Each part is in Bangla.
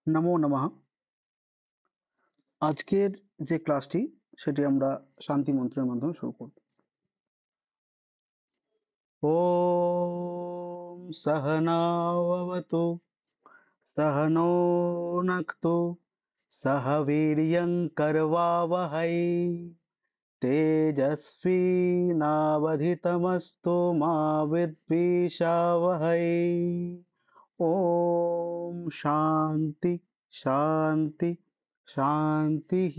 নমো নমঃ। আজকের যে ক্লাসটি সেটি আমরা শান্তি মন্ত্রের মাধ্যমে শুরু করব। ওম সহনাবতু সহনো নক্তু সহ বীর্যং করবাবহৈ তেজস্বিনাবধিতমস্তু মা বিদ্বিষাবহৈ। ওম শান্তি শান্তি শান্তিঃ।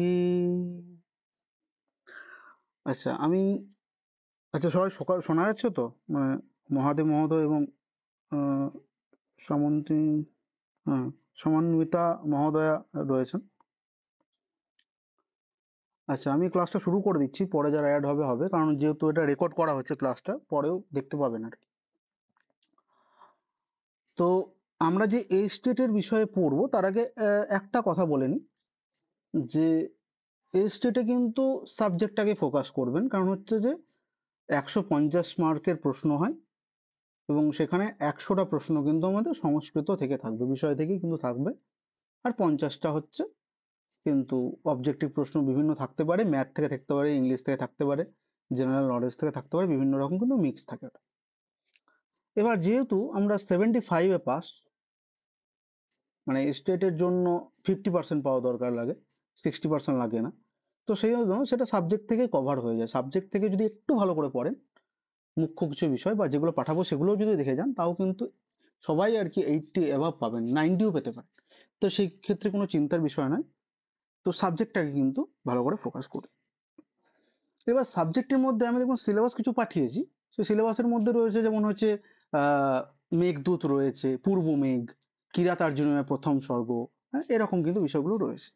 আচ্ছা, সবাই সকাল শোনা যাচ্ছে তো? মানে মহাদেব মহোদয় এবং আহ, সামন্তী, হ্যাঁ, সমন্বিতা মহোদয়া রয়েছেন। আচ্ছা, আমি ক্লাসটা শুরু করে দিচ্ছি, পরে যারা অ্যাড হবে হবে, কারণ যেহেতু এটা রেকর্ড করা হচ্ছে ক্লাসটা পরেও দেখতে পাবেন আর কি। তো আমরা যে এই স্টেটের বিষয়ে পড়বো তার আগে একটা কথা বলে নিই যে এই স্টেটে কিন্তু সাবজেক্টটাকে ফোকাস করবেন, কারণ হচ্ছে যে 150 মার্কের প্রশ্ন হয় এবং সেখানে 100টা প্রশ্ন কিন্তু আমাদের সংস্কৃত থেকে থাকবে, বিষয় থেকেই কিন্তু থাকবে। আর 50টা হচ্ছে কিন্তু অবজেক্টিভ প্রশ্ন, বিভিন্ন থাকতে পারে, ম্যাথ থেকে থাকতে পারে, ইংলিশ থেকে থাকতে পারে, জেনারেল নলেজ থেকে থাকতে পারে, বিভিন্ন রকম কিন্তু মিক্স থাকে ওটা। এবার যেহেতু আমরা 75-এ পাস, মানে স্টেটের জন্য 50% পাওয়া দরকার লাগে, 60% লাগে না। তো সেই জন্য সেটা সাবজেক্ট থেকে কভার হয়ে যায়। সাবজেক্ট থেকে যদি একটু ভালো করে পড়েন, মুখ্য কিছু বিষয় বা যেগুলো পাঠাবো সেগুলোও যদি দেখে যান, তাও কিন্তু সবাই আর কি 80 অ্যাভাব পাবেন, 90ও পেতে পারেন। তো সেই ক্ষেত্রে কোনো চিন্তার বিষয় নয়। তো সাবজেক্টটাকে কিন্তু ভালো করে ফোকাস করি। এবার সাবজেক্টের মধ্যে আমি দেখুন সিলেবাস কিছু পাঠিয়েছি। সেই সিলেবাসের মধ্যে রয়েছে যেমন হচ্ছে আহ মেঘদূত রয়েছে, পূর্ব মেঘ, কিরাতার্জুনের প্রথম স্বর্গ, হ্যাঁ, এরকম কিন্তু বিষয়গুলো রয়েছে।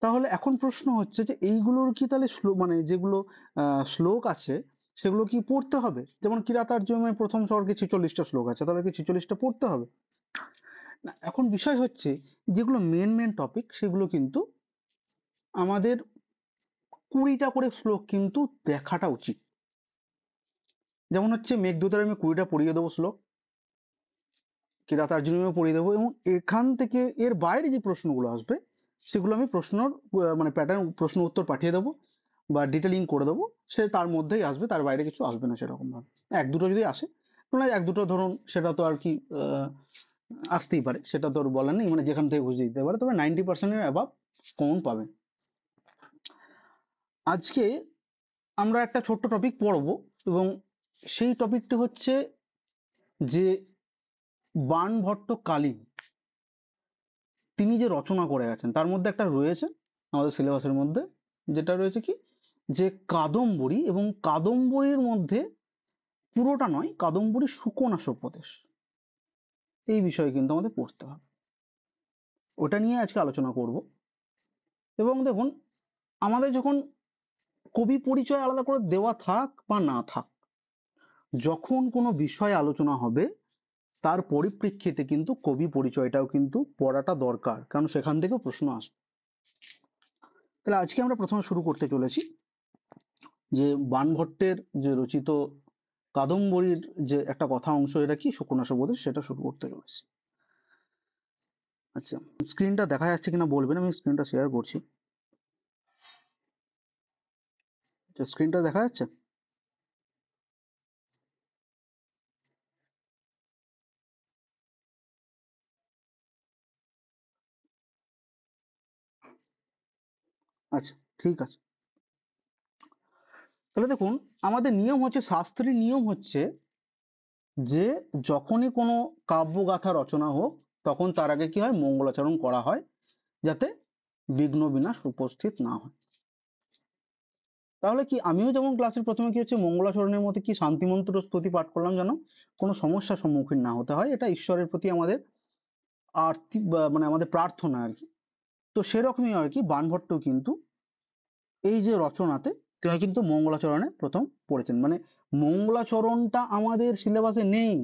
তাহলে এখন প্রশ্ন হচ্ছে যে এইগুলোর কি তাহলে মানে যেগুলো শ্লোক আছে সেগুলো কি পড়তে হবে? যেমন কিরাতার্জুনের প্রথম স্বর্গে 46টা শ্লোক আছে, তাহলে কি 46টা পড়তে হবে? না, এখন বিষয় হচ্ছে যেগুলো মেন মেন টপিক সেগুলো কিন্তু আমাদের 20টা করে শ্লোক কিন্তু দেখাটা উচিত। যেমন হচ্ছে মেঘদূতের আমি 20টা পড়িয়ে দেবো শ্লোক, কিরাতার্জুনীয় পড়িয়ে দেবো, এবং এখান থেকে এর বাইরে যে প্রশ্নগুলো আসবে সেগুলো আমি প্রশ্নর মানে প্যাটার্ন, প্রশ্ন উত্তর পাঠিয়ে দেবো বা ডিটেলিং করে দেবো। সে তার মধ্যেই আসবে, তার বাইরে কিছু আসবে না সেরকম ভাবে। এক দুটো যদি আসে, মানে এক দুটো ধরুন, সেটা তো আর কি আসতেই পারে, সেটা তো আর বলার নেই, মানে যেখান থেকে বুঝে দিতে পারে, তবে 90%-এর অ্যাবাভ কমন পাবেন। আজকে আমরা একটা ছোট্ট টপিক পড়বো এবং সেই টপিকটি হচ্ছে যে বাণভট্ট কালী তিনি যে রচনা করে গেছেন তার মধ্যে একটা রয়েছে আমাদের সিলেবাসের মধ্যে, যেটা রয়েছে কি, যে কাদম্বরী, এবং কাদম্বরীর মধ্যে পুরোটা নয়, কাদম্বরী সুকোনাসোপদেশ, এই বিষয়ে কিন্তু আমাদের পড়তে হবে। ওটা নিয়ে আজকে আলোচনা করব। এবং দেখুন, আমাদের যখন কবি পরিচয় আলাদা করে দেওয়া থাক বা না থাক, যখন কোনো বিষয় আলোচনা হবে তার পরিপ্রেক্ষিতে কিন্তু কবি পরিচয়টাও কিন্তু পড়াটা দরকার, কারণ সেখান থেকেও প্রশ্ন আসবে। তাহলে আজকে আমরা প্রথমে শুরু করতে চলেছি যে বাণভট্টের যে রচিত কাদম্বরীর যে একটা কথা অংশ, এটা কি সুকোনাসোপদেশ, সেটা শুরু করতে চলেছি। আচ্ছা, স্ক্রিনটা দেখা যাচ্ছে কিনা বলবেন, আমি স্ক্রিনটা শেয়ার করছি। স্ক্রিনটা দেখা যাচ্ছে? আচ্ছা, ঠিক আছে। তাহলে দেখুন, আমাদের নিয়ম হচ্ছে, শাস্ত্রের নিয়ম হচ্ছে যে যখনই কোনো কাব্যগাথা রচনা হোক তখন তার আগে কি হয়, মঙ্গলাচরণ করা হয়, যাতে বিঘ্ন বিনাশ উপস্থিত না হয়। তাহলে কি, আমিও যেমন ক্লাসের প্রথমে কি হচ্ছে মঙ্গলাচরণের মধ্যে কি শান্তিমন্ত্র স্তুতি পাঠ করলাম, যেন কোনো সমস্যার সম্মুখীন না হতে হয়, এটা ঈশ্বরের প্রতি আমাদের আর্থিক মানে আমাদের প্রার্থনা আর কি। তো সেরকমই আর কি বাণভট্ট কিন্তু এই যে রচনাতে তিনি কিন্তু মঙ্গলাচরণে প্রথম পড়েছেন। মানে মঙ্গলাচরণটা আমাদের সিলেবাসে নেই,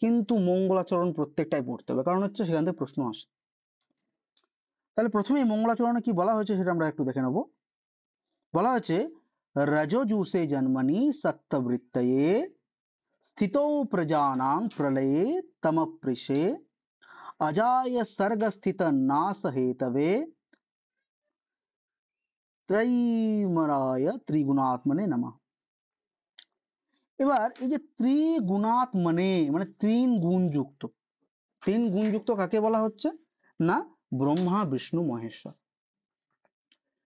কিন্তু মঙ্গলাচরণ প্রত্যেকটাই পড়তে হবে, কারণ হচ্ছে সেখান থেকে প্রশ্ন আসে। তাহলে প্রথমেই মঙ্গলাচরণে কি বলা হয়েছে সেটা আমরা একটু দেখে নেব। বলা হয়েছে, রজোজুষে জন্মনি সত্যবৃত্তয়ে স্থিতৌ প্রজানাং প্রলয়ে তমপৃষে अजाय सर्ग स्थित नाश हेतवे त्रयीमराय त्रिगुणात्मने नमः। এবার এই যে ত্রিগুণাত্মনে মানে তিন গুণযুক্ত কাকে বলা হচ্ছে না ব্রহ্মা বিষ্ণু মহেশ্বর।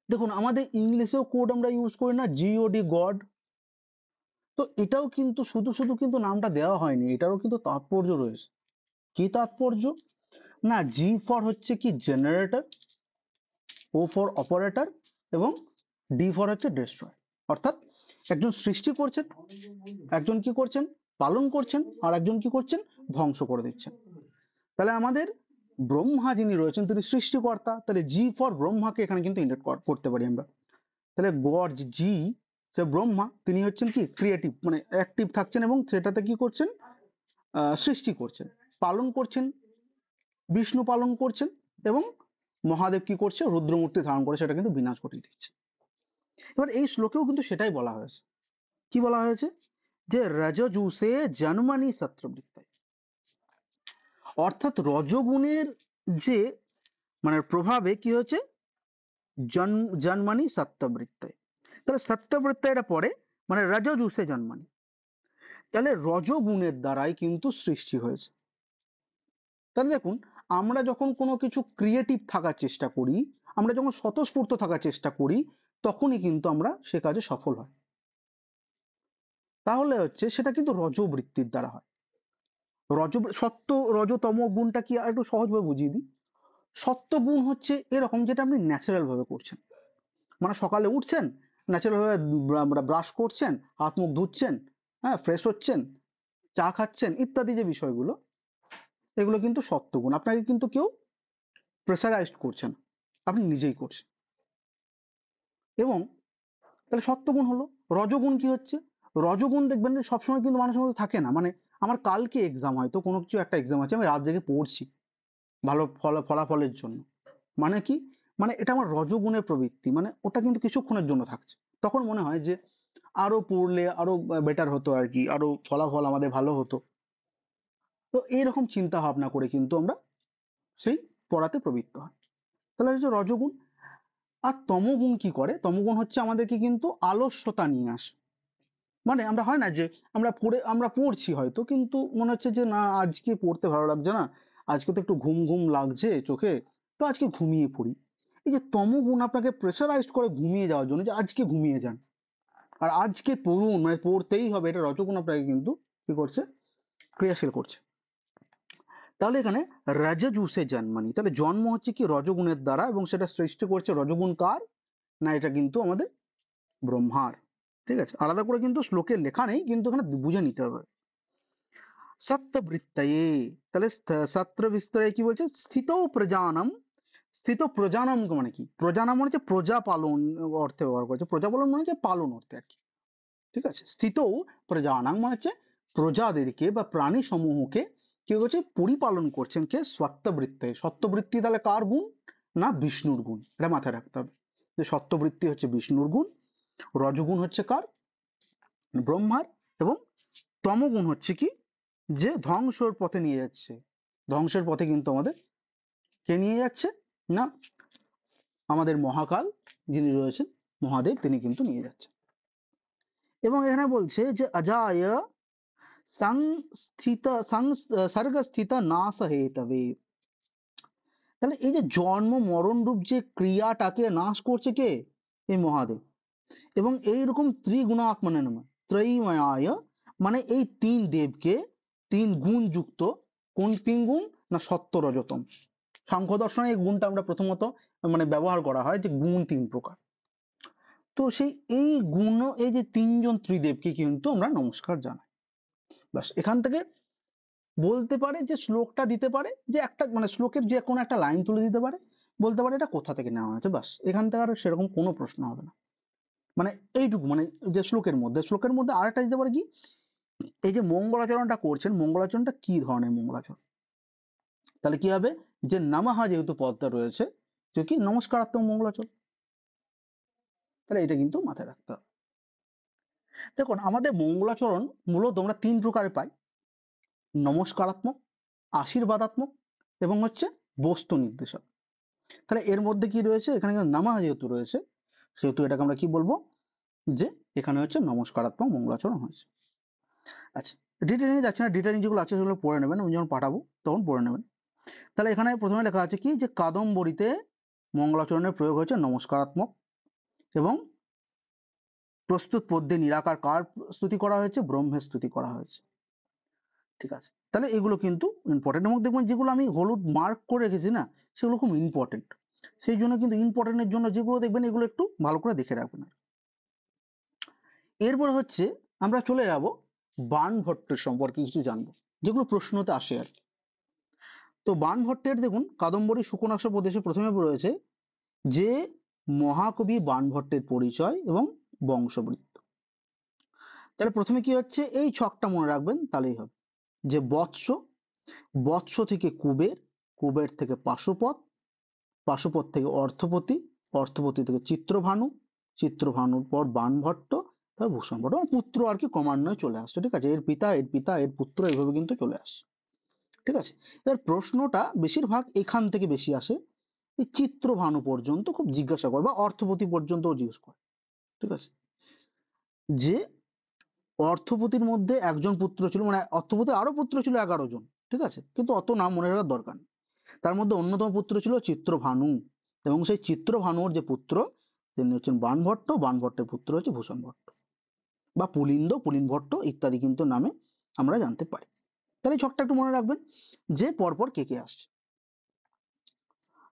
দেখুন আমাদের ইংলিশেও কোড আমরা ইউজ করি না জিওডি গড, তো এটাও কিন্তু শুধু শুধু কিন্তু নামটা দেওয়া হয়নি, এটারও কিন্তু তাৎপর্য রয়েছে। কি তাৎপর্য না জি ফর হচ্ছে কি জেনারেটর, ও ফর অপারেটর এবং ডি ফর হচ্ছে ডেস্ট্রয়। অর্থাৎ একজন সৃষ্টি করছেন, একজন কি করছেন পালন করছেন, আর একজন কি করছেন ধ্বংস করে দিচ্ছেন। তাহলে আমাদের ব্রহ্মা যিনি রয়েছেন তিনি সৃষ্টিকর্তা, তাহলে জি ফর ব্রহ্মাকে এখানে কিন্তু ইন্ডিকেট করতে পারি আমরা। তাহলে গড জি সে ব্রহ্মা তিনি হচ্ছেন কি ক্রিয়েটিভ মানে অ্যাক্টিভ থাকছেন এবং সেটাতে কি করছেন সৃষ্টি করছেন, পালন করছেন, বিষ্ণু পালন করছেন এবং মহাদেব কি করছে রুদ্রমূর্তি ধারণ করে সেটা কিন্তু বিনাশ ঘটিয়ে দিচ্ছে। এবার এই শ্লোকেও কিন্তু সেটাই বলা হয়েছে। কি বলা হয়েছে যে রজজুষে জন্মানি সত্রবৃত্তায়, অর্থাৎ রজগুণের যে মানে প্রভাবে কি হচ্ছে জন্মানি সত্যবৃত্তায়। তাহলে সত্যবৃত্তায় এটা পড়ে মানে রজজুষে জন্মানি, তাহলে রজগুণের দ্বারাই কিন্তু সৃষ্টি হয়েছে। তাহলে দেখুন আমরা যখন কোনো কিছু ক্রিয়েটিভ থাকার চেষ্টা করি, আমরা যখন স্বতঃস্ফূর্ত থাকার চেষ্টা করি তখনই কিন্তু আমরা সে কাজে সফল হয়। তাহলে হচ্ছে সেটা কিন্তু রজবৃত্তির দ্বারা হয়। সত্য রজতম গুণটা কি আর একটু সহজভাবে বুঝিয়ে দিই। সত্য গুণ হচ্ছে এরকম যেটা আপনি ন্যাচারাল ভাবে করছেন, মানে সকালে উঠছেন ন্যাচারাল ভাবে ব্রাশ করছেন, হাত মুখ ধুচ্ছেন, হ্যাঁ ফ্রেশ হচ্ছেন, চা খাচ্ছেন ইত্যাদি যে বিষয়গুলো, এগুলো কিন্তু সত্য গুণ। আপনাকে কিন্তু কেউ প্রেসারাইজড করছেন, আপনি নিজেই করছেন। এবং তাহলে সত্যগুণ হলো। রজগুণ কি হচ্ছে রজগুণ দেখবেন যে সবসময় কিন্তু মানুষের মধ্যে থাকে না, মানে আমার কালকে এক্সাম, হয়তো কোনো কিছু একটা এক্সাম আছে আমি রাত জেগে পড়ছি ভালো ফলাফলের জন্য, মানে কি মানে এটা আমার রজগুণের প্রবৃত্তি, মানে ওটা কিন্তু কিছুক্ষণের জন্য থাকছে, তখন মনে হয় যে আরো পড়লে আরো বেটার হতো আর কি, আরো ফলাফল আমাদের ভালো হতো। তো এইরকম চিন্তা ভাবনা করে কিন্তু আমরা সেই পড়াতে প্রবৃত্ত হয়। তাহলে হচ্ছে রজগুণ। আর তমগুণ কি করে, তমগুণ হচ্ছে আমাদেরকে কিন্তু আলস্যতা নিয়ে আসে। মানে আমরা হয় না যে আমরা পড়ছি হয়তো কিন্তু মনে হচ্ছে যে না আজকে পড়তে ভালো লাগছে না, আজকে তো একটু ঘুম ঘুম লাগছে চোখে, তো আজকে ঘুমিয়ে পড়ি। এই যে তমগুণ আপনাকে প্রেসারাইজড করে ঘুমিয়ে যাওয়ার জন্য যে আজকে ঘুমিয়ে যান আর আজকে পড়ুন মানে পড়তেই হবে, এটা রজগুণ আপনাকে কিন্তু কি করছে ক্রিয়াশীল করছে। তাহলে এখানে রজজুষে জন্মানি, তাহলে জন্ম হচ্ছে কি রজগুণের দ্বারা এবং সেটা সৃষ্টি করছে রজগুণ কার না এটা কিন্তু আমাদের ব্রহ্মার। ঠিক আছে, আলাদা করে কিন্তু শ্লোকে লেখা নেই কিন্তু এখানে বুঝে নিতে হবে। সত্যবৃত্তয়ে, তাহলে সত্র বিস্তরে কি বলছে স্থিত প্রজানম, স্থিত প্রজানম মানে কি প্রজানম মানে হচ্ছে প্রজা পালন অর্থে ব্যবহার করেছে, প্রজা পালন মানে হচ্ছে পালন অর্থে আর কি। ঠিক আছে, স্থিত প্রজানাং মানে হচ্ছে প্রজাদেরকে বা প্রাণী সমূহকে কি করছে পরিপালন করছেন কে সত্যবৃত্তে। সত্যবৃত্তি তাহলে কার গুণ না বিষ্ণুর গুণ, এটা মাথায় রাখতে হবে যে সত্যবৃত্তি হচ্ছে বিষ্ণুর গুণ, রজগুণ হচ্ছে কার ব্রহ্মার, এবং তমগুণ হচ্ছে কি যে ধ্বংসর পথে নিয়ে যাচ্ছে, ধ্বংসের পথে কিন্তু আমাদের কে নিয়ে যাচ্ছে না আমাদের মহাকাল যিনি রয়েছেন মহাদেব তিনি কিন্তু নিয়ে যাচ্ছেন। এবং এখানে বলছে যে অজায় সংস্থিত সর্গস্থিত নাশ হেতবে, তাহলে এই যে জন্ম মরণ রূপ যে ক্রিয়াটাকে নাশ করছে কে এই মহাদেব। এবং এইরকম ত্রিগুণাত্মনে নমঃ ত্রয়ীময়ায় মানে এই তিন দেবকে তিন গুণ যুক্ত, কোন তিন গুণ না সত্য রজতম। সাংখ্য দর্শনে এই গুণটা আমরা প্রথমত মানে ব্যবহার করা হয় যে গুণ তিন প্রকার। তো সেই এই গুণ এই যে তিনজন ত্রিদেবকে কিন্তু আমরা নমস্কার জানাই। ব্যাস এখান থেকে বলতে পারে যে শ্লোকটা দিতে পারে যে একটা মানে শ্লোকের যে কোনো একটা লাইন তুলে দিতে পারে, বলতে পারে এটা কোথা থেকে নেওয়া হয়েছে, ব্যাস এখান থেকে আর সেরকম কোনো প্রশ্ন হবে না। মানে এইটুকু মানে যে শ্লোকের মধ্যে আরেকটা দিতে পারে কি এই যে মঙ্গলাচরণটা করছেন মঙ্গলাচরণটা কি ধরনের মঙ্গলাচরণ, তাহলে কি হবে যে নামাহা যেহেতু পদটা রয়েছে যে কি নমস্কারাত্মক মঙ্গলাচরণ, তাহলে এটা কিন্তু মাথায় রাখতে হবে। দেখুন আমাদের মঙ্গলাচরণ মূলত আমরা তিন প্রকারে পাই, নমস্কারাত্মক, আশীর্বাদাত্মক এবং হচ্ছে বস্তু নির্দেশক। তাহলে এর মধ্যে কি রয়েছে, এখানে নামা যেহেতু রয়েছে সেহেতু এটাকে আমরা কি বলবো, যে এখানে হচ্ছে নমস্কারাত্মক মঙ্গলাচরণ হয়েছে। আচ্ছা, ডিটেলিং যাচ্ছে না, ডিটেলিং যেগুলো আছে সেগুলো পড়ে নেবেন, আমি যখন পাঠাবো তখন পড়ে নেবেন। তাহলে এখানে প্রথমে লেখা আছে কি, যে কাদম্বরীতে মঙ্গলাচরণের প্রয়োগ হয়েছে নমস্কারাত্মক, এবং প্রস্তুত পদ্যে নিরাকার কার স্তুতি করা হয়েছে, ব্রহ্মের স্তুতি করা হয়েছে। ঠিক আছে, তাহলে এগুলো কিন্তু ইম্পর্টেন্ট, এবং দেখবেন যেগুলো আমি হলুদ মার্ক করে রেখেছি না, সেগুলো খুব ইম্পর্টেন্ট। সেই জন্য কিন্তু ইম্পর্টেন্টের জন্য যেগুলো দেখবেন এগুলো একটু ভালো করে দেখে রাখবেন। এরপরে হচ্ছে আমরা চলে যাব বাণভট্টের সম্পর্কে কিছু জানবো, যেগুলো প্রশ্নতে আসে আর কি। তো বাণভট্টের দেখুন কাদম্বরী সুকোনাস প্রদেশে প্রথমে রয়েছে যে মহাকবি বাণভট্টের পরিচয় এবং বংশবৃত্ত। তাহলে প্রথমে কি হচ্ছে, এই ছকটা মনে রাখবেন তাহলেই হবে, যে বৎস, বৎস থেকে কুবের, কুবের থেকে পাশুপত, পাশুপত থেকে অর্থপতি, অর্থপতি থেকে চিত্রভানু, চিত্রভানুর পর বাণভট্ট, তারপর ভূষণ ভট্ট, পুত্র আর কি ক্রমান্বয়ে চলে আসছে। ঠিক আছে, এর পিতা, এর পিতা, এর পুত্র, এইভাবে কিন্তু চলে আসছে। ঠিক আছে, এর প্রশ্নটা বেশিরভাগ এখান থেকে বেশি আসে, এই চিত্রভানু পর্যন্ত খুব জিজ্ঞাসা করে, বা অর্থপতি পর্যন্তও জিজ্ঞেস করে। ঠিক আছে, যে অর্থপতির মধ্যে একজন পুত্র ছিল, মানে অর্থপতির আরো পুত্র ছিল 11 জন। ঠিক আছে, কিন্তু অত নাম মনে রাখার দরকার নেই। তার মধ্যে অন্যতম পুত্র ছিল চিত্রভানু, এবং সেই চিত্রভানুর যে পুত্র তিনি হচ্ছেন বাণভট্ট, বাণভট্টের পুত্র হচ্ছে ভূষণ ভট্ট, বা পুলিন্দ, পুলিন ভট্ট ইত্যাদি কিন্তু নামে আমরা জানতে পারি। তাহলে এই ছকটা একটু মনে রাখবেন, যে পরপর কে কে আসছে।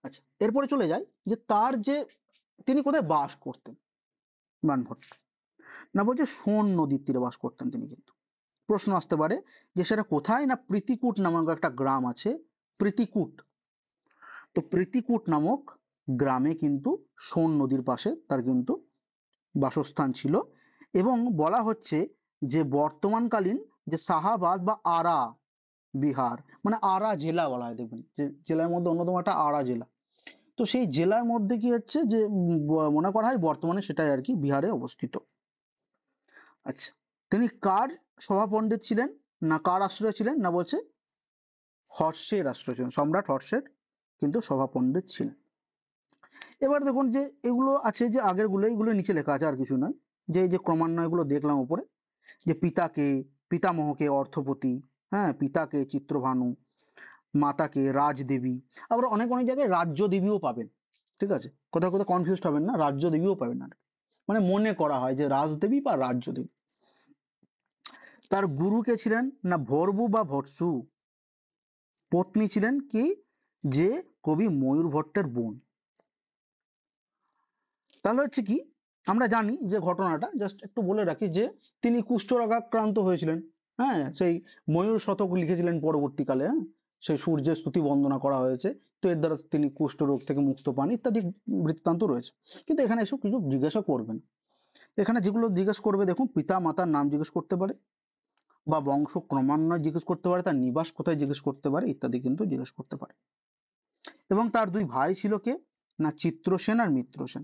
আচ্ছা, এরপরে চলে যাই, যে তার যে তিনি কোথায় বাস করতেন বাণভট্ট, না বলছে সোন নদীর তীরে বাস করতেন তিনি। কিন্তু প্রশ্ন আসতে পারে যে সেটা কোথায়, না প্রীতিকূট নামক একটা গ্রাম আছে, প্রীতিকূট। তো প্রীতিকূট নামক গ্রামে কিন্তু সোন নদীর পাশে তার কিন্তু বাসস্থান ছিল, এবং বলা হচ্ছে যে বর্তমানকালীন যে শাহাবাদ বা আরা বিহার, মানে আরা জেলা বলা হয়, দেখবেন যে জেলার মধ্যে অন্যতম একটা আরা জেলা। তো সেই জেলার মধ্যে কি হচ্ছে, যে মনে করা হয় বর্তমানে সেটাই আর কি বিহারে অবস্থিত। আচ্ছা, তিনি কার সভা পণ্ডিত ছিলেন, না কার আশ্রয় ছিলেন, না বলছে হর্ষের আশ্রয় ছিলেন, সম্রাট হর্ষের কিন্তু সভা পণ্ডিত ছিলেন। এবার দেখুন যে এগুলো আছে, যে আগের গুলো এগুলো নিচে লেখা আছে, আর কিছু নয়, যে এই যে ক্রমান্বয় গুলো দেখলাম উপরে, যে পিতাকে, পিতামহকে অর্থপতি, হ্যাঁ, পিতাকে চিত্রভানু, মাতাকে রাজদেবী, আবার অনেক অনেক জায়গায় রাজ্য দেবীও পাবেন। ঠিক আছে, কোথাও কোথাও কনফিউজ হবেন না, রাজ্য দেবীও পাবেন না, মানে মনে করা হয় যে রাজদেবী বা রাজ্য দেবী। তার গুরু কে ছিলেন, না ভরবু বা ভটসু, পত্নী ছিলেন কি, যে কবি ময়ূর ভট্টের বোন। তাহলে হচ্ছে কি, আমরা জানি যে ঘটনাটা জাস্ট একটু বলে রাখি, যে তিনি কুষ্ঠরোগাক্রান্ত হয়েছিলেন। হ্যাঁ, সেই ময়ূর শতক লিখেছিলেন পরবর্তীকালে, হ্যাঁ, সেই সূর্যের স্তুতি বন্দনা করা হয়েছে, তো এর দ্বারা তিনি কুষ্ঠরোগ থেকে মুক্ত পান ইত্যাদি বৃত্তান্ত রয়েছে। কিন্তু এখানে এসব কিছু জিজ্ঞাসা করবেন, এখানে যেগুলো জিজ্ঞেস করবে দেখুন, পিতা মাতার নাম জিজ্ঞেস করতে পারে, বা বংশ ক্রমান্বয় জিজ্ঞেস করতে পারে, তার নিবাস কোথায় জিজ্ঞেস করতে পারে ইত্যাদি কিন্তু জিজ্ঞেস করতে পারে। এবং তার দুই ভাই ছিল কে, না চিত্রসেন আর মিত্রসেন।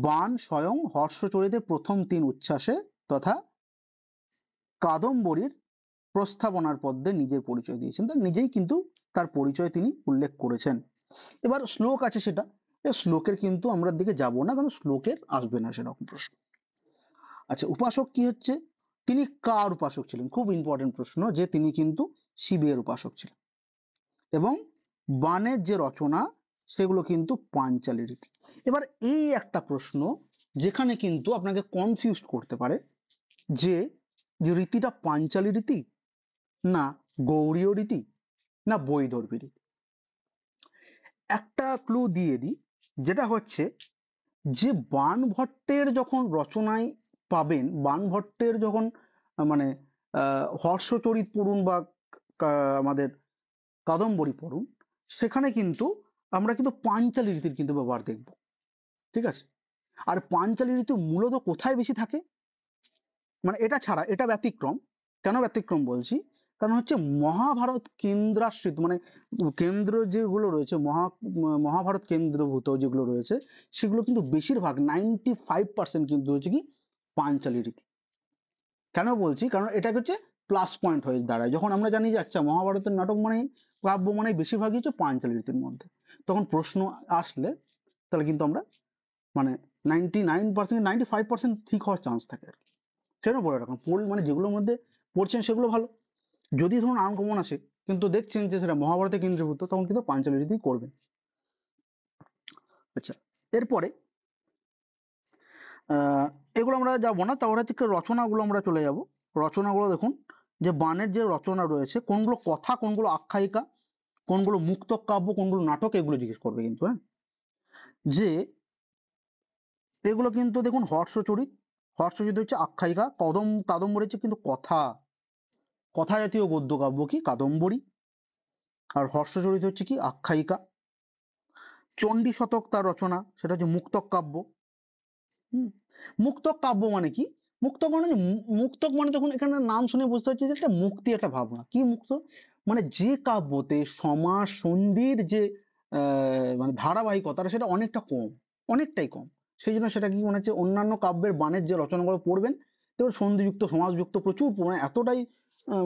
বাণ স্বয়ং হর্ষচরিতের প্রথম 3 উচ্ছ্বাসে তথা কাদম্বরীর প্রস্তাবনার পদ্যে নিজের পরিচয় দিয়েছেন, তার নিজেই কিন্তু তার পরিচয় তিনি উল্লেখ করেছেন। এবার শ্লোক আছে, সেটা শ্লোকের কিন্তু আমরা দিকে যাব না, কারণ শ্লোকের আসবে না সেরকম প্রশ্ন। আচ্ছা, উপাসক কি হচ্ছে, তিনি কার উপাসক ছিলেন, খুব ইম্পর্টেন্ট প্রশ্ন, যে তিনি কিন্তু শিবের উপাসক ছিলেন। এবং বাণের যে রচনা সেগুলো কিন্তু পাঞ্চালী রীতি। এবার এই একটা প্রশ্ন যেখানে কিন্তু আপনাকে কনফিউজ করতে পারে, যে যে রীতিটা পাঞ্চালী রীতি, না গৌড়ীয় রীতি, না বৈদর্ভী রীতি। একটা ক্লু দিয়ে দিই, যেটা হচ্ছে যে বাণভট্টের যখন রচনায় পাবেন, বাণভট্টের যখন মানে হর্ষচরিত পড়ুন বা আমাদের কাদম্বরী পড়ুন, সেখানে কিন্তু আমরা কিন্তু পাঞ্চালী রীতির কিন্তু ব্যবহার দেখব। ঠিক আছে, আর পাঞ্চালী রীতি মূলত কোথায় বেশি থাকে, মানে এটা ছাড়া এটা ব্যতিক্রম। কেন ব্যতিক্রম বলছি, কারণ হচ্ছে মহাভারত কেন্দ্রাশ্রিত, মানে কেন্দ্র যেগুলো রয়েছে, মহাভারত কেন্দ্রভূত যেগুলো রয়েছে, সেগুলো কিন্তু বেশিরভাগ 95% কিন্তু হচ্ছে কি পাঞ্চালী রীতি। কেন বলছি, কারণ এটা হচ্ছে প্লাস পয়েন্ট হয়ে দাঁড়ায়। যখন আমরা জানি যে আচ্ছা মহাভারতের নাটক মানে কাব্য মানে বেশিরভাগই হচ্ছে পাঞ্চালী রীতির মধ্যে, তখন প্রশ্ন আসলে তাহলে কিন্তু আমরা মানে 99% 95% ঠিক হওয়ার চান্স থাকে আর কি। সেটা বলে রাখুন মানে যেগুলোর মধ্যে পড়ছেন সেগুলো ভালো। যদি ধরুন আনকমন আসে কিন্তু দেখছেন যে সেটা মহাভারতে কেন্দ্রীভূত, তখন কিন্তু পাঞ্চালী রীতি করবেন। আচ্ছা, এরপরে এগুলো আমরা যাবো না, তাহলে থেকে রচনাগুলো আমরা চলে যাব। রচনাগুলো দেখুন যে বানের যে রচনা রয়েছে, কোনগুলো কথা, কোনগুলো আখ্যায়িকা, কোনগুলো মুক্তক কাব্য, কোনগুলো নাটক, এগুলো জিজ্ঞেস করবে কিন্তু। হ্যাঁ, যে এগুলো কিন্তু দেখুন হর্ষচরিত, হর্ষচরিত হচ্ছে আখ্যায়িকা, কাদম্বরী হচ্ছে কিন্তু কথা, কথা জাতীয় গদ্য কাব্য কি কাদম্বরী, আর হর্ষচরিত হচ্ছে কি আখ্যায়িকা। চণ্ডী শতক তার রচনা, সেটা হচ্ছে মুক্তক কাব্য। হুম, মুক্তক কাব্য মানে কি? মুক্তক মানে মুক্তক মানে তখন এখানে নাম শুনে বুঝতে পারছি যে একটা মুক্তি, একটা ভাবনা। কি মুক্ত মানে যে কাব্যতে সমাস সন্ধির যে মানে ধারাবাহিকতা সেটা অনেকটা কম, অনেকটাই কম। সেই জন্য সেটা কি মনে হচ্ছে অন্যান্য কাব্যের বানের যে রচনাগুলো পড়বেন, এবার সন্ধিযুক্ত সমাসযুক্ত প্রচুর মানে এতটাই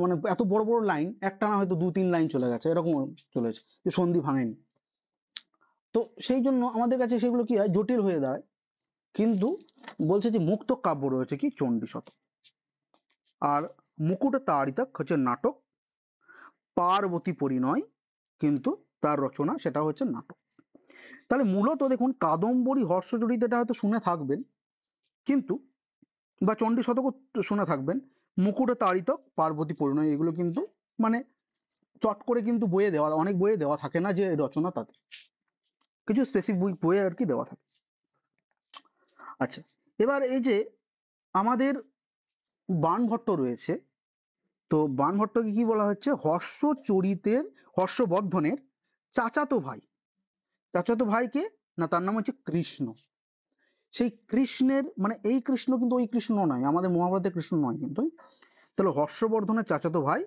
মানে এত বড় বড় লাইন একটানা হয়তো 2-3 লাইন চলে গেছে, এরকম চলেছে যে সন্ধি ভাঙেনি। তো সেই জন্য আমাদের কাছে সেগুলো কি হয় জটিল হয়ে দাঁড়ায়। কিন্তু বলছে যে মুক্ত কাব্য রয়েছে কি চণ্ডী শতক, আর মুকুট তাড়িতক হচ্ছে নাটক, পার্বতী পরিণয় কিন্তু তার রচনা, সেটা হচ্ছে নাটক। তাহলে মূলত দেখুন কাদম্বরী হর্ষচরিত এটা হয়তো শুনে থাকবেন, কিন্তু বা চণ্ডী শতকও শুনে থাকবেন, মুকুটে তাড়িতক পার্বতী পরিণয় এগুলো কিন্তু মানে চট করে কিন্তু বইয়ে দেওয়া, অনেক বইয়ে দেওয়া থাকে না যে রচনা, তাতে কিছু স্পেসিফিক বইয়ে আর কি দেওয়া থাকে। আচ্ছা, এবার এই যে আমাদের বাণভট্ট রয়েছে, তো বাণভট্টকে কি বলা হচ্ছে হর্ষচরিতের, হর্ষবর্ধনের চাচাতো ভাই। চাচাতো ভাইকে না, তার নাম হচ্ছে কৃষ্ণ। সেই কৃষ্ণের মানে এই কৃষ্ণ কিন্তু ওই কৃষ্ণ নয়, আমাদের মহাভারতের কৃষ্ণ নয় কিন্তু। তাহলে হর্ষবর্ধনের চাচাতো ভাই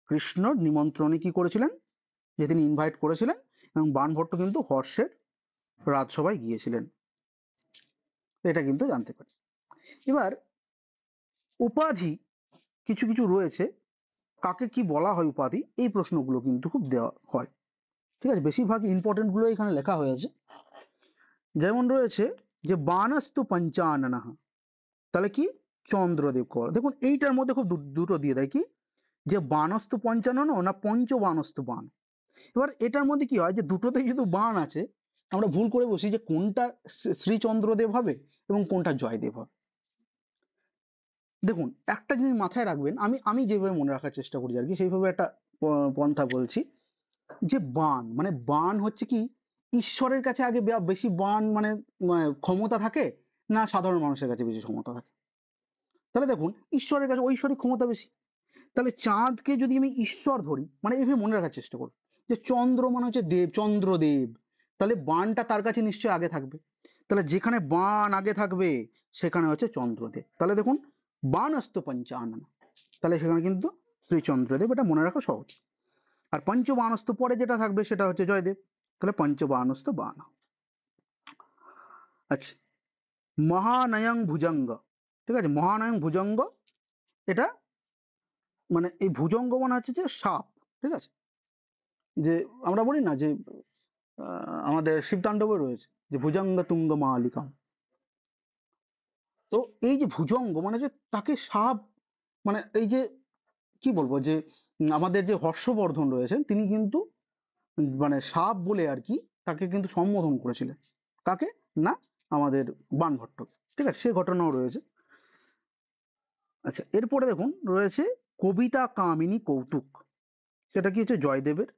কৃষ্ণর নিমন্ত্রণে কি করেছিলেন, যে তিনি ইনভাইট করেছিলেন, এবং বাণভট্ট কিন্তু হর্ষের রাজসভায় গিয়েছিলেন, এটা কিন্তু জানতে পারি। এবার উপাধি কিছু কিছু রয়েছে, কাকে কি বলা হয় উপাধি, এই প্রশ্নগুলো কিন্তু খুব দেওয়া হয়। ঠিক আছে, বেশিরভাগ ইম্পর্টেন্ট গুলো এখানে লেখা হয়েছে। যেমন রয়েছে যে বানস্তু পঞ্চাননঃ, তাহলে কি চন্দ্রদেব কর। দেখুন এইটার মধ্যে খুব দুটো দিয়ে দেয় কি, যে বানস্তু পঞ্চানন না পঞ্চ বানস্তু বান। এবার এটার মধ্যে কি হয় যে দুটোতেই যেহেতু বান আছে, আমরা ভুল করে বসি যে কোনটা শ্রীচন্দ্রদেব হবে এবং কোনটা জয়দেব হবে। দেখুন একটা জিনিস মাথায় রাখবেন, আমি আমি যেভাবে মনে রাখার চেষ্টা করি আর কি, সেইভাবে একটা পন্থা বলছি। যে বান মানে বান হচ্ছে কি, ঈশ্বরের কাছে আগে বেশি বান মানে ক্ষমতা থাকে, না সাধারণ মানুষের কাছে বেশি ক্ষমতা থাকে? তাহলে দেখুন ঈশ্বরের কাছে ঐশ্বরিক ক্ষমতা বেশি। তাহলে চাঁদকে যদি আমি ঈশ্বর ধরি, মানে এইভাবে মনে রাখার চেষ্টা করি যে চন্দ্র মানে হচ্ছে দেব, চন্দ্রদেব, তাহলে বানটা তার কাছে নিশ্চয়ই আগে থাকবে। তাহলে যেখানে বান আগে থাকবে সেখানে হচ্ছে চন্দ্রদেব। তাহলে দেখুন বানস্ত পঞ্চানন, তাহলে সেখানে কিন্তু শ্রীচন্দ্রদেব, এটা মনে রাখা সহজ। আর পঞ্চবানস্ত পরে যেটা থাকবে সেটা হচ্ছে জয়দেব, তাহলে পঞ্চবানস্ত বান। আচ্ছা, মহানয়ং ভুজঙ্গ, ঠিক আছে, মহানয়ং ভুজঙ্গ, এটা মানে এই ভুজঙ্গ মানে হচ্ছে যে সাপ। ঠিক আছে, যে আমরা বলি না যে আমাদের শিবতাণ্ডবে রয়েছে যে ভুজঙ্গ তুঙ্গ মালিকাম। তো এই যে ভুজঙ্গ মানে যে তাকে সাপ, মানে এই যে কি বলবো যে আমাদের যে হর্ষবর্ধন রয়েছেন তিনি কিন্তু মানে সাপ বলে আর কি তাকে কিন্তু সম্বোধন করেছিলেন। কাকে না, আমাদের বাণভট্ট। ঠিক আছে, সে ঘটনাও রয়েছে। আচ্ছা, এরপরে দেখুন রয়েছে কবিতা কামিনী কৌতুক, সেটা কি হচ্ছে জয়দেবের।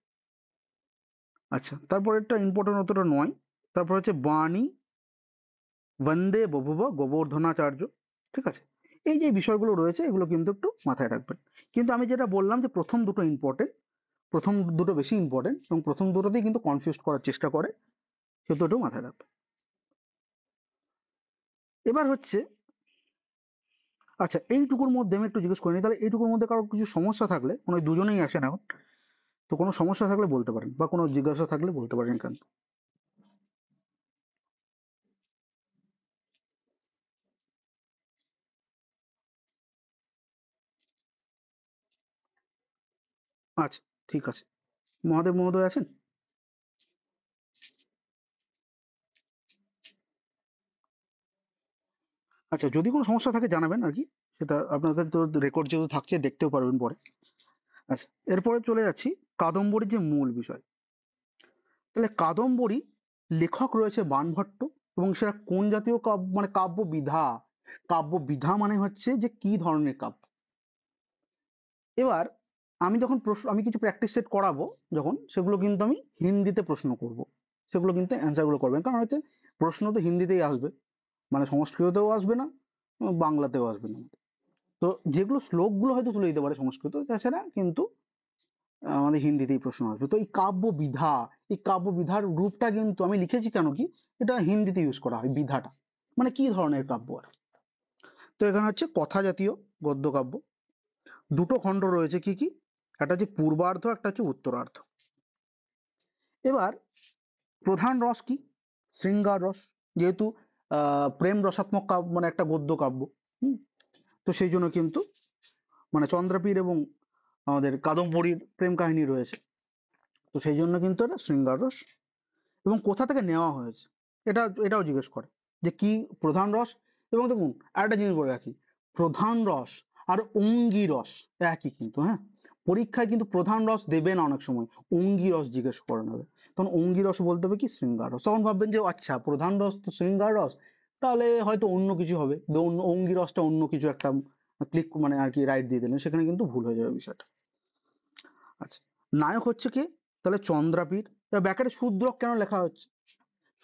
আচ্ছা, তারপর একটা ইম্পর্টেন্ট অতটা নয়, তারপর হচ্ছে বাণী বন্দে বভুব গোবর্ধনাচার্য। ঠিক আছে, এই যে বিষয়গুলো রয়েছে এগুলো কিন্তু একটু মাথায় রাখবেন। কিন্তু আমি যেটা বললাম যে প্রথম দুটো ইম্পর্টেন্ট, প্রথম দুটো বেশি ইম্পর্টেন্ট এবং প্রথম দুটোতেই কিন্তু কনফিউজ করার চেষ্টা করে, সেটা একটু মাথায় রাখবেন। এবার হচ্ছে আচ্ছা এইটুকুর মধ্যে আমি একটু জিজ্ঞেস করিনি, তাহলে এইটুকুর মধ্যে কারো কিছু সমস্যা থাকলে, মানে দুজনেই আসেন এখন, তো কোনো সমস্যা থাকলে বলতে পারেন বা কোনো জিজ্ঞাসা থাকলে বলতে পারেন এখানে। আচ্ছা, ঠিক আছে। মহাদেব মহোদয় আছেন? আচ্ছা, যদি কোনো সমস্যা থাকে জানাবেন আর কি। সেটা আপনাদের তো রেকর্ড যেহেতু থাকছে দেখতেও পারবেন পরে। আচ্ছা, এরপরে চলে যাচ্ছি কাদম্বরীর যে মূল বিষয়। তাহলে কাদম্বরী লেখক রয়েছে বাণভট্ট, এবং সেটা কোন জাতীয় কাব্য, মানে কাব্য বিধা। কাব্য বিধা মানে হচ্ছে যে কি ধরনের কাব্য। এবার আমি যখন প্রশ্ন, আমি কিছু প্র্যাকটিস সেট করাবো যখন, সেগুলো কিন্তু আমি হিন্দিতে প্রশ্ন করব। সেগুলো কিন্তু অ্যান্সার গুলো করবেন, কারণ হচ্ছে প্রশ্ন তো হিন্দিতেই আসবে, মানে সংস্কৃততেও আসবে না, বাংলাতেও আসবে না। তো যেগুলো শ্লোকগুলো হয়তো তুলে দিতে পারে সংস্কৃত, তাছাড়া কিন্তু আমাদের হিন্দিতেই প্রশ্ন আসবে। তো এই কাব্য বিধা, এই কাব্য বিধার রূপটা কিন্তু আমি লিখেছি কেন কি, এটা হিন্দিতে ইউজ করা হয় বিধাটা, মানে কি ধরনের কাব্য আর। তো এখানে হচ্ছে কথা জাতীয় গদ্য কাব্য। দুটো খণ্ড রয়েছে, কি কি? একটা হচ্ছে পূর্বার্ধ, একটা হচ্ছে উত্তরার্ধ। এবার প্রধান রস কি? শৃঙ্গার রস। যেহেতু প্রেম রসাত্মক কাব্য, মানে একটা গদ্য কাব্য। হুম, তো সেই জন্য কিন্তু মানে চন্দ্রাপীর এবং আমাদের কাদম্বরীর প্রেম কাহিনী রয়েছে, তো সেই জন্য কিন্তু এটা শৃঙ্গার রস। এবং কোথা থেকে নেওয়া হয়েছে, এটাও জিজ্ঞেস করে যে কি প্রধান রস। এবং দেখুন আরেকটা জিনিস বলে রাখি, প্রধান রস আর অঙ্গী রস একই কিন্তু, হ্যাঁ। পরীক্ষায় কিন্তু প্রধান রস দেবে না, অনেক সময় অঙ্গী রস জিজ্ঞেস করে নেবে। তখন অঙ্গী রস বলতে হবে কি শৃঙ্গার রস। তখন ভাববেন যে আচ্ছা প্রধান রস তো শৃঙ্গার রস, তাহলে হয়তো অন্য কিছু হবে, অন্য অঙ্গী রসটা অন্য কিছু একটা ক্লিক মানে আর কি রাইট দিয়ে দিলেন, সেখানে কিন্তু ভুল হয়ে যাবে বিষয়টা। আচ্ছা, নায়ক হচ্ছে কে? তাহলে চন্দ্রাপীর। ব্যাকেটে শূদ্রক কেন লেখা হচ্ছে?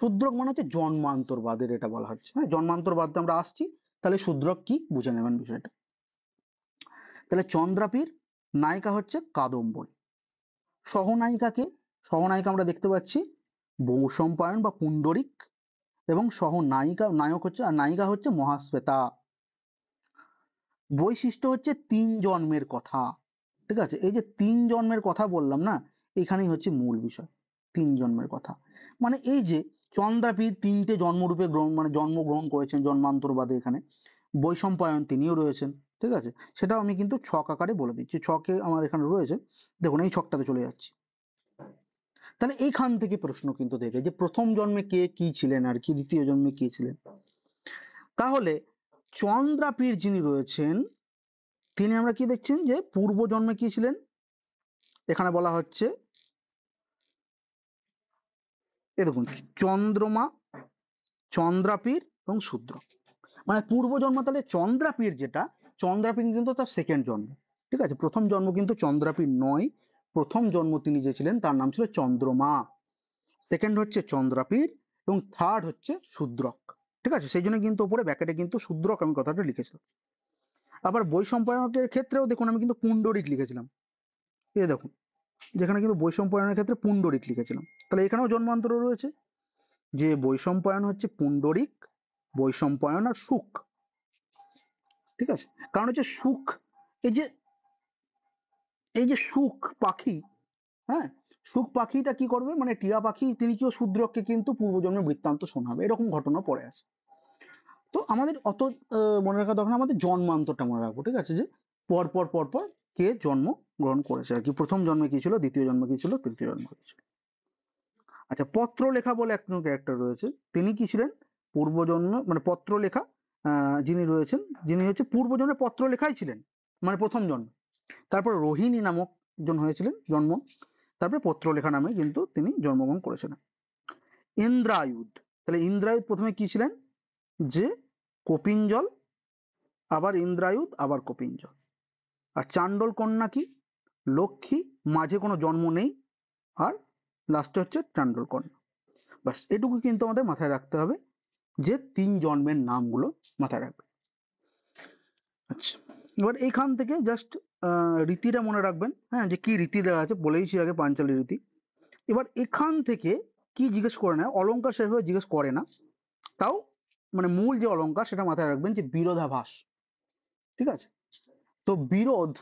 শূদ্রক মানে হচ্ছে জন্মান্তরবাদের, এটা বলা হচ্ছে, হ্যাঁ, জন্মান্তরবাদে আমরা আসছি। তাহলে শূদ্রক কি বুঝে নেবেন বিষয়টা। তাহলে চন্দ্রাপীর নায়িকা হচ্ছে কাদম্বরী। সহনায়িকাকে, সহনায়িকা আমরা দেখতে পাচ্ছি বৈশম্পায়ন বা পুণ্ডরিক, এবং সহনায়িকা, নায়ক হচ্ছে আর নায়িকা হচ্ছে মহাশ্বেতা। বৈশিষ্ট্য হচ্ছে তিন জন্মের কথা। ঠিক আছে, এই যে তিন জন্মের কথা বললাম না, এখানেই হচ্ছে মূল বিষয়। তিন জন্মের কথা মানে এই যে চন্দ্রাপীর তিনটে জন্মরূপে গ্রহণ, মানে জন্মগ্রহণ করেছেন জন্মান্তরবাদে এখানে। বৈশম্পায়ন তিনিও রয়েছেন। ঠিক আছে, সেটাও আমি কিন্তু ছক আকারে বলে দিচ্ছি, ছকে আমার এখানে রয়েছে। দেখুন এই ছকটাতে চলে যাচ্ছি। তাহলে এইখান থেকে প্রশ্ন কিন্তু দেবে যে প্রথম জন্মে কে কি ছিলেন আর কি, দ্বিতীয় জন্মে কে ছিলেন। তাহলে চন্দ্রাপীর যিনি রয়েছেন, তিনি আমরা কি দেখছেন যে পূর্ব জন্মে কি ছিলেন, এখানে বলা হচ্ছে এ দেখুন চন্দ্রমা, চন্দ্রাপীর এবং শূদ্র। মানে পূর্বজন্ম তাহলে চন্দ্রাপীর যেটা, চন্দ্রাপীর কিন্তু তার সেকেন্ড জন্ম। ঠিক আছে, প্রথম জন্ম কিন্তু চন্দ্রাপীর নয়। প্রথম জন্ম তিনি যে ছিলেন তার নাম ছিল চন্দ্রমা, সেকেন্ড হচ্ছে চন্দ্রাপীর, এবং থার্ড হচ্ছে শূদ্রক। ঠিক আছে, সেই জন্য কিন্তু উপরে ব্যাকেটে কিন্তু শূদ্রক আমি কথাটা লিখেছিলাম। আবার বৈশম্পায়নের ক্ষেত্রেও দেখুন আমি কিন্তু পুণ্ডরিক লিখেছিলাম, এই দেখুন, যেখানে কিন্তু বৈশম্পায়নের ক্ষেত্রে পুণ্ডরিক লিখেছিলাম। তাহলে এখানেও জন্মান্তর রয়েছে, যে বৈশম্পায়ন হচ্ছে পুণ্ডরিক, বৈশম্পায়ন আর সুখ। ঠিক আছে, কারণ হচ্ছে সুখ, এই যে এই যে সুখ পাখি, হ্যাঁ, সুখ পাখিটা কি করবে, মানে টিয়া পাখি, তিনি কেউ শূদ্রককে কিন্তু পূর্বজন্মের বৃত্তান্ত শোনাবে, এরকম ঘটনা পড়ে আছে। তো আমাদের অত মনে রাখা দরকার না, আমাদের জন্মান্তরটা মনে রাখবো। ঠিক আছে, যে পর পর পর পর কে জন্ম গ্রহণ করেছে আর কি, প্রথম জন্মে কি ছিল, দ্বিতীয় জন্মে কি ছিল, তৃতীয় জন্মে কি ছিল। আচ্ছা, পত্রলেখা বলে একজন ক্যারেক্টার রয়েছে, তিনি কি ছিলেন, পূর্বজন্ম মানে পত্রলেখা, যিনি রয়েছেন, যিনি হচ্ছে পূর্বজন্মে পত্রলেখাই ছিলেন, মানে প্রথম জন্ম। তারপর রোহিণী নামক জন হয়েছিলেন জন্ম, তারপরে পত্রলেখা নামে কিন্তু তিনি জন্মগ্রহণ করেছিলেন। ইন্দ্রায়ুধ, তাহলে ইন্দ্রায়ুধ প্রথমে কি ছিলেন, যে কপিঞ্জল, আবার ইন্দ্রায়ুধ, আবার কপিঞ্জল। আর চাণ্ডল কন্যা কি, লক্ষ্মী, মাঝে কোনো জন্ম নেই, আর লাস্টে হচ্ছে চাণ্ডল কন্যা। বাস এটুকু কিন্তু আমাদের মাথায় রাখতে হবে, যে তিন জন্মের নামগুলো মাথায় রাখবে। আচ্ছা, এবার এইখান থেকে জাস্ট রীতিটা মনে রাখবেন, হ্যাঁ, যে কি রীতি দেওয়া আছে বলেইছি আগে, পাঞ্চালী রীতি। এবার এখান থেকে কি জিজ্ঞেস করে না, অলংকার সেভাবে জিজ্ঞেস করে না, তাও মানে মূল যে অলংকার সেটা মাথায় রাখবেন, যে বিরোধাভাস। ঠিক আছে, তো বিরোধ,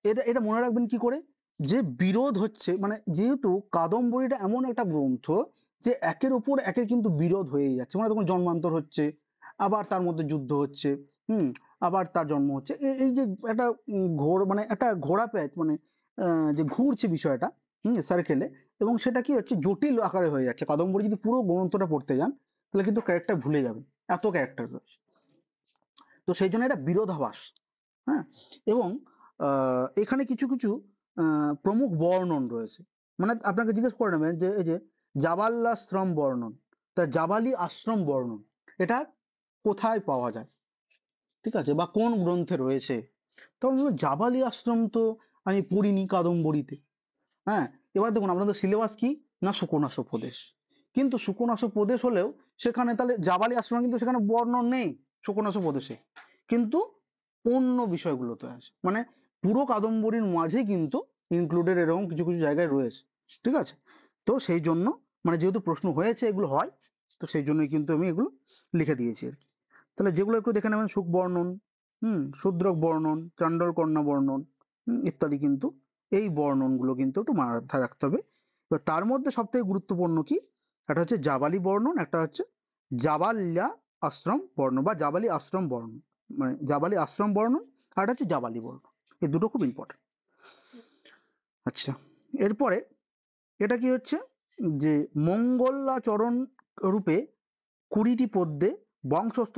এটা এটা মনে রাখবেন কি করে, যে বিরোধ হচ্ছে মানে যেহেতু কাদম্বরীটা এমন একটা গ্রন্থ, যে একের উপর একের কিন্তু বিরোধ হয়ে যাচ্ছে, মানে তখন জন্মান্তর হচ্ছে, আবার তার মধ্যে যুদ্ধ হচ্ছে, হুম, আবার তার জন্ম হচ্ছে, এই যে একটা ঘোর মানে একটা ঘোড়া প্যাচ, মানে যে ঘুরছে বিষয়টা সার্কেলে, এবং সেটা কি হচ্ছে জটিল আকারে হয়ে যাচ্ছে। কাদম্বরী যদি পুরো গ্রন্থটা পড়তে যান তাহলে কিন্তু ক্যারেক্টার ভুলে যাবেন, এত ক্যারেক্টার রয়েছে। তো সেই জন্য এটা বিরোধাভাস। হ্যাঁ, এবং এখানে কিছু কিছু প্রমুখ বর্ণন রয়েছে। মানে আপনাকে জিজ্ঞেস করে নেবেন যে এই যে জাবাল্যাশ্রম বর্ণন, তা জাবালি আশ্রম বর্ণন এটা কোথায় পাওয়া যায়, ঠিক আছে, বা কোন গ্রন্থে রয়েছে? তখন বলবো, জাবালি আশ্রম তো আমি পড়িনি কাদম্বরীতে। হ্যাঁ, এবার দেখুন আপনাদের সিলেবাস কি না, সুকনাস প্রদেশ। কিন্তু সুকনাস প্রদেশ হলেও সেখানে তাহলে জাবালি আশ্রম কিন্তু সেখানে বর্ণন নেই সুকনাস প্রদেশে, কিন্তু অন্য বিষয়গুলোতে আছে। মানে পুরো কাদম্বরীর মাঝে কিন্তু ইনক্লুডেড এরকম কিছু কিছু জায়গায় রয়েছে, ঠিক আছে। তো সেই জন্য মানে যেহেতু প্রশ্ন হয়েছে এগুলো হয়, তো সেই জন্যই কিন্তু আমি এগুলো লিখে দিয়েছি আর কি। তাহলে যেগুলো একটু দেখে নেবেন, সুখ বর্ণন, শূদ্রক বর্ণন, চাণ্ডল কন্যা বর্ণন, ইত্যাদি, কিন্তু এই বর্ণনগুলো কিন্তু একটু মাথায় রাখতে হবে। এবার তার মধ্যে সব থেকে গুরুত্বপূর্ণ কি, একটা হচ্ছে জাবালি বর্ণন, একটা হচ্ছে জাবাল্যা আশ্রম বর্ণ বা জাবালি আশ্রম বর্ণ, মানে জাবালি আশ্রম বর্ণন, আর একটা হচ্ছে জাবালি বর্ণ। এই দুটো খুব ইম্পর্টেন্ট। আচ্ছা, এরপরে এটা কি হচ্ছে যে মঙ্গলাচরণ রূপে 20টি পদ্যে বংশস্থ